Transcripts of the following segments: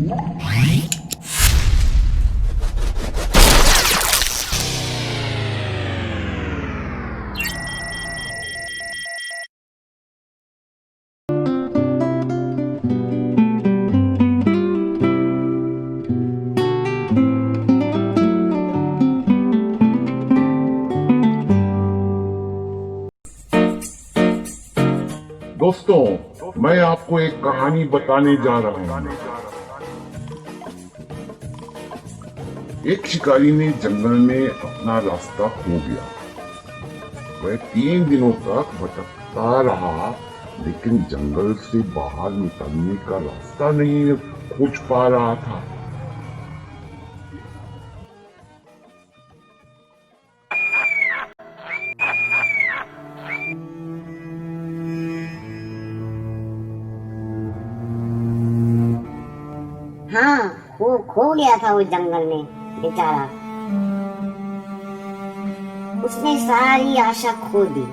दोस्तों, मैं आपको एक कहानी बताने जा रहा हूँ। एक शिकारी ने जंगल में अपना रास्ता खो गया। वह 3 दिनों तक भटकता रहा, लेकिन जंगल से बाहर निकलने का रास्ता नहीं खोज पा रहा था। हाँ, वो खो गया था वो जंगल में बेचारा। उसने सारी आशा खो दी।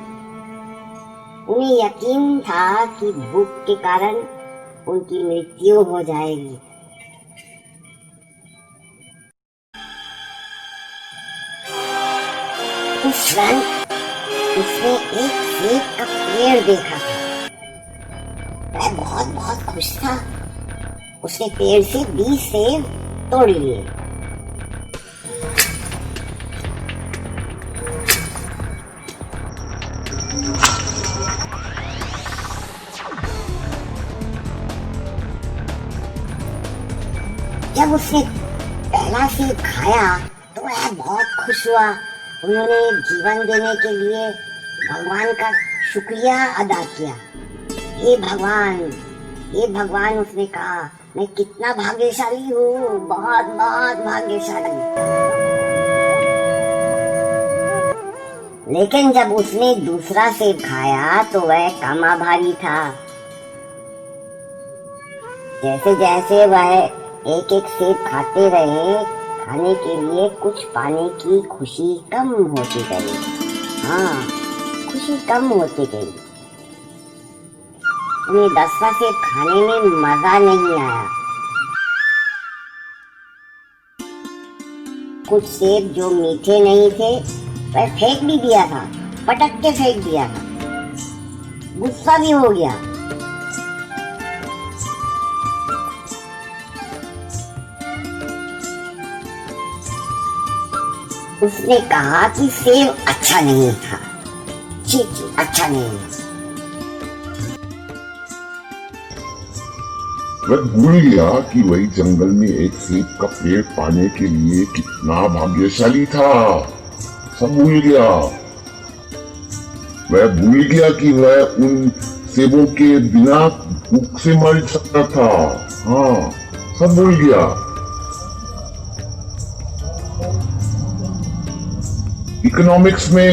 उन्हें यकीन था कि भूख के कारण उनकी मृत्यु हो जाएगी। उस क्षण उसने एक सेब का पेड़ देखा था। वह बहुत बहुत खुश था। उसने पेड़ से 20 सेब तोड़ लिए। जब उसने पहला सेब खाया तो वह बहुत खुश हुआ। उन्होंने जीवन देने के लिए भगवान का शुक्रिया अदा किया। हे भगवान, उसने कहा, मैं कितना भाग्यशाली हूँ, बहुत बहुत भाग्यशाली। लेकिन जब उसने दूसरा सेब खाया तो वह कामा भारी था। जैसे जैसे वह एक एक सेब खाते रहे, खाने के लिए कुछ पाने की खुशी कम होती गई। हाँ, खुशी कम होती गई। उन्हें 10वां सेब खाने में मजा नहीं आया। कुछ सेब जो मीठे नहीं थे वह फेंक भी दिया था, पटक के फेंक दिया था। गुस्सा भी हो गया। उसने कहा कि सेब अच्छा नहीं था। जी, अच्छा नहीं। वह भूल गया कि वही जंगल में एक सेब का पेड़ पाने के लिए कितना भाग्यशाली था। सब भूल गया। वह भूल गया कि वह उन सेबों के बिना भूख से मर सकता था। हाँ, सब भूल गया। इकोनॉमिक्स में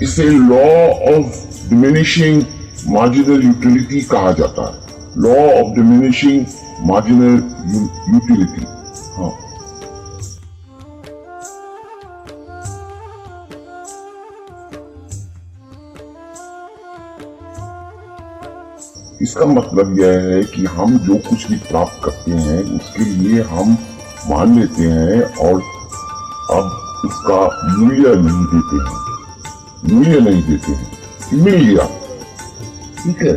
इसे law of diminishing marginal utility कहा जाता है। Law of diminishing marginal utility. हाँ, इसका मतलब यह है कि हम जो कुछ भी प्राप्त करते हैं उसके लिए हम मान लेते हैं और अब उसका मूल्य नहीं देते हैं। मिल गया, ठीक है।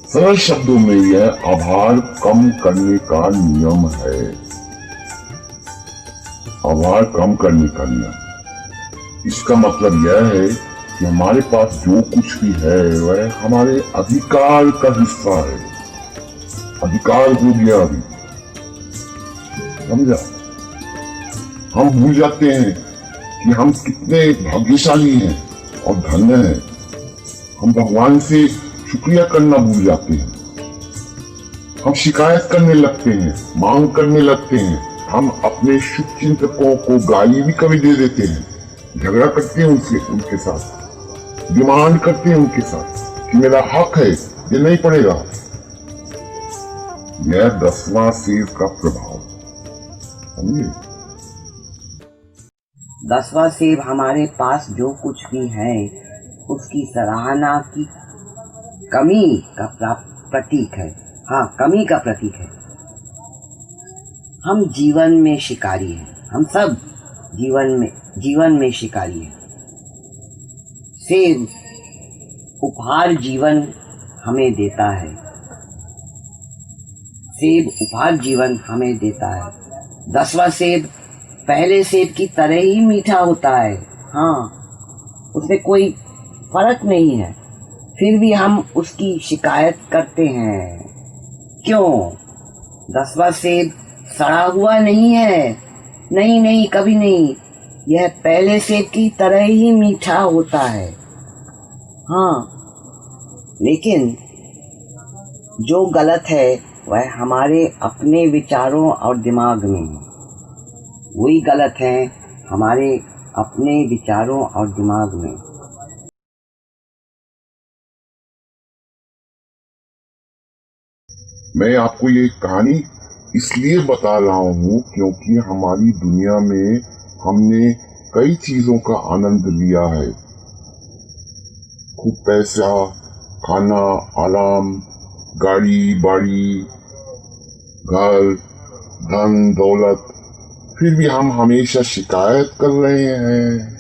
सरल शब्दों में यह आभार कम करने का नियम है। आभार कम करने का नियम। इसका मतलब यह है कि हमारे पास जो कुछ भी है वह हमारे अधिकार का हिस्सा है। अधिकार हो गया अभी, समझा? हम भूल जाते हैं कि हम कितने भाग्यशाली हैं और धन्य हैं। हम भगवान से शुक्रिया करना भूल जाते हैं। हम शिकायत करने लगते हैं, मांग करने लगते हैं। हम अपने शुभ चिंतकों को गाली भी कभी दे देते हैं, झगड़ा करते हैं उनके साथ, डिमांड करते हैं उनके साथ कि मेरा हक है, ये नहीं पड़ेगा। यह 10वां सेब का प्रभाव, समझे? 10वां सेब हमारे पास जो कुछ भी है उसकी सराहना की कमी का प्रतीक है। हाँ, कमी का प्रतीक है। हम जीवन में शिकारी हैं, हम सब जीवन में शिकारी हैं। सेब उपहार जीवन हमें देता है, सेब उपहार जीवन हमें देता है। 10वां सेब पहले सेब की तरह ही मीठा होता है। हाँ, उसमें कोई फर्क नहीं है, फिर भी हम उसकी शिकायत करते हैं। क्यों? 10वां सेब सड़ा हुआ नहीं है। नहीं नहीं, कभी नहीं। यह पहले सेब की तरह ही मीठा होता है। हाँ, लेकिन जो गलत है वह हमारे अपने विचारों और दिमाग में है। वही गलत है हमारे अपने विचारों और दिमाग में। मैं आपको ये कहानी इसलिए बता रहा हूँ क्योंकि हमारी दुनिया में हमने कई चीजों का आनंद लिया है। खूब पैसा, खाना, आराम, गाड़ी बाड़ी, घर, धन दौलत, फिर भी हम हमेशा शिकायत कर रहे हैं।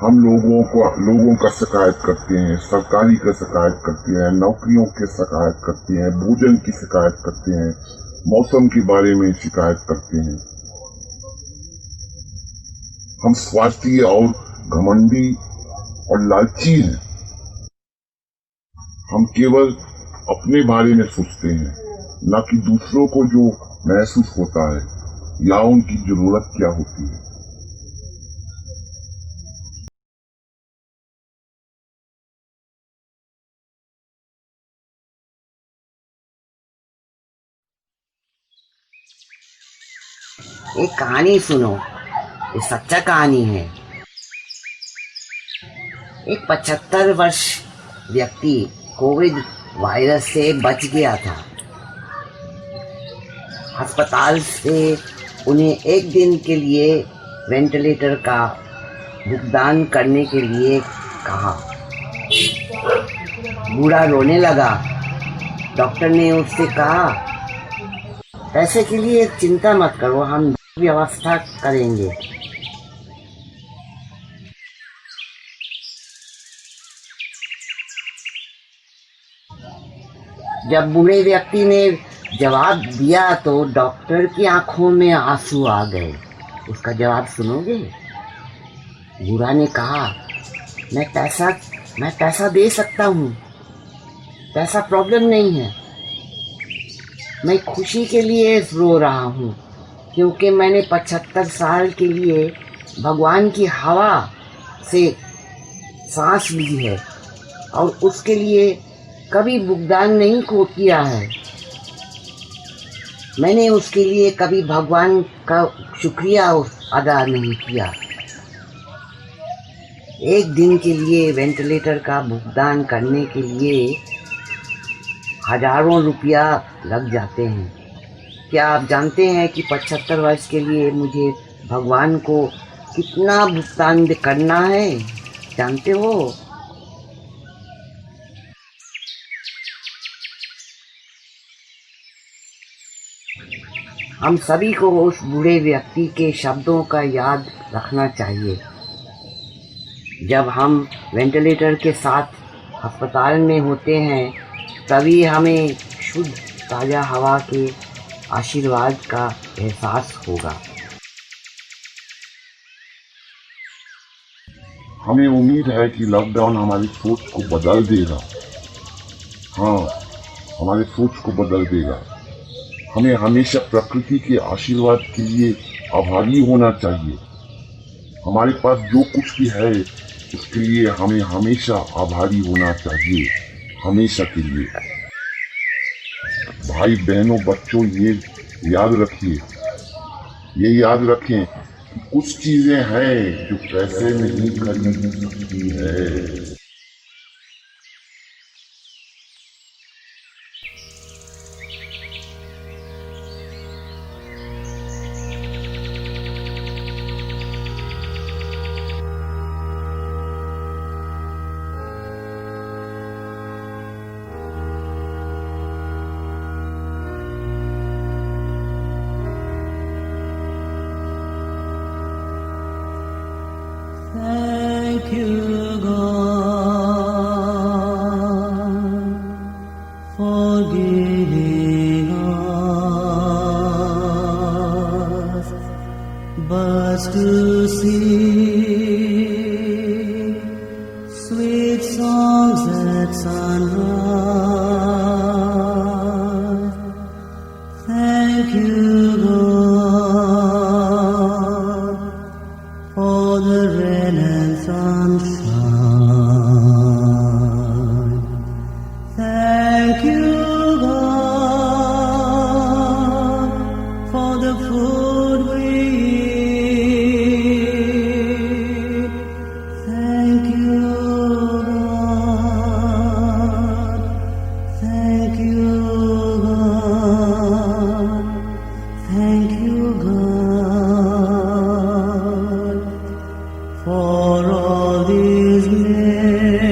हम लोगों का शिकायत करते हैं, सरकारी का शिकायत करते हैं, नौकरियों की शिकायत करते हैं, भोजन की शिकायत करते हैं, मौसम के बारे में शिकायत करते हैं। हम स्वार्थी और घमंडी और लालची हैं। हम केवल अपने बारे में सोचते हैं, न कि दूसरों को जो महसूस होता है या उनकी जरूरत क्या होती है। एक कहानी सुनो, ये सच्चा कहानी है। एक 75 वर्ष व्यक्ति कोविड वायरस से बच गया था। अस्पताल से उन्हें एक दिन के लिए वेंटिलेटर का भुगतान करने के लिए कहा। बूढ़ा रोने लगा। डॉक्टर ने उससे कहा, पैसे के लिए चिंता मत करो, हम व्यवस्था करेंगे। जब बूढ़े व्यक्ति ने जवाब दिया तो डॉक्टर की आंखों में आंसू आ गए। उसका जवाब सुनोगे? बूढ़ा ने कहा, मैं पैसा दे सकता हूँ, पैसा प्रॉब्लम नहीं है। मैं खुशी के लिए रो रहा हूँ क्योंकि मैंने 75 साल के लिए भगवान की हवा से सांस ली है और उसके लिए कभी भुगतान नहीं को किया है। मैंने उसके लिए कभी भगवान का शुक्रिया अदा नहीं किया। एक दिन के लिए वेंटिलेटर का भुगतान करने के लिए हजारों रुपया लग जाते हैं। क्या आप जानते हैं कि 75 वर्ष के लिए मुझे भगवान को कितना भुगतान करना है? जानते हो? हम सभी को उस बूढ़े व्यक्ति के शब्दों का याद रखना चाहिए। जब हम वेंटिलेटर के साथ अस्पताल में होते हैं तभी हमें शुद्ध ताज़ा हवा के आशीर्वाद का एहसास होगा। हमें उम्मीद है कि लॉकडाउन हमारी सोच को बदल देगा। हाँ, हमारी सोच को बदल देगा। हमें हमेशा प्रकृति के आशीर्वाद के लिए आभारी होना चाहिए। हमारे पास जो कुछ भी है उसके लिए हमें हमेशा आभारी होना चाहिए, हमेशा के लिए। भाई बहनों, बच्चों, ये याद रखिए, ये याद रखें कि कुछ चीजें हैं जो पैसे नहीं खरीद सकती है। forgiving us, birds to sing sweet songs at sunrise. Thank you, God, for the rain and sunshine. Thank you, God, for the food we eat. Thank you, God. Thank you, God. Thank you, God, for all these miracles